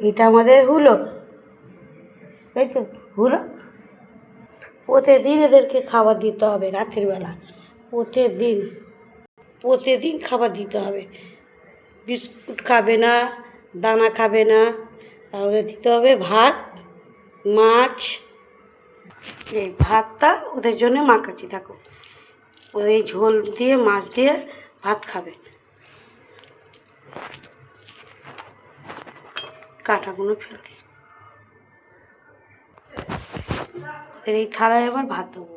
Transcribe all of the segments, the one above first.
এটা আমাদের হুলো, তাই তো হুলো। প্রতিদিন এদেরকে খাবার দিতে হবে রাত্রিবেলা, প্রতিদিন খাবার দিতে হবে। বিস্কুট খাবে না, দানা খাবে না, তাহলে দিতে হবে ভাত, মাছ। এই ভাতটা ওদের জন্য মাখাচ্ছি, দেখো এই ঝোল দিয়ে মাছ দিয়ে ভাত খাবে। কাঁটাগুলো ফেলতে এই থালায় আবার ভাত দেবো।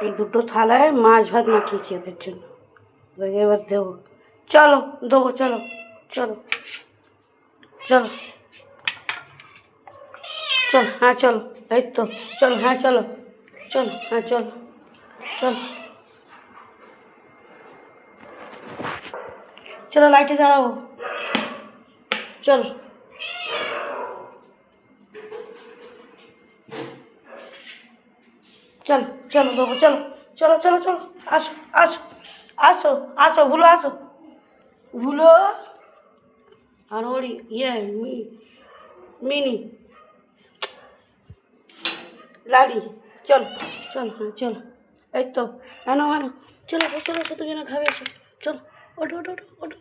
এই দুটো থালায় মাছ ভাত মাখিয়েছি ওদের জন্য, ওদেরকে এবার দেবো। চলো দেবো, চলো চলো চলো চলো, হ্যাঁ চলো, এই তো চলো, হ্যাঁ চলো চলো, হ্যাঁ চলো চলো চলো, লাইটে জ্বালাবো, চলো চলো চলো দেবো, চলো চলো চলো চলো, আসো আসো আসো আসো, ভুলো আসো, ভুলো আর ওরি মিনি লালি, চলো চলো, হ্যাঁ চলো, এই তো আনো আনো, চলো চলো, কত জনে খাবে, এসো চলো, ওঠো ওঠো ওঠো ওঠো।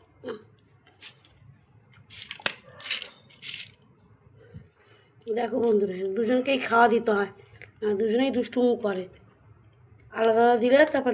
দেখো বন্ধুরা, দুজনকেই খাওয়া দিতে হয়, দুজনেই দুষ্টুমু করে, আলাদা আলাদা দিলে তারপর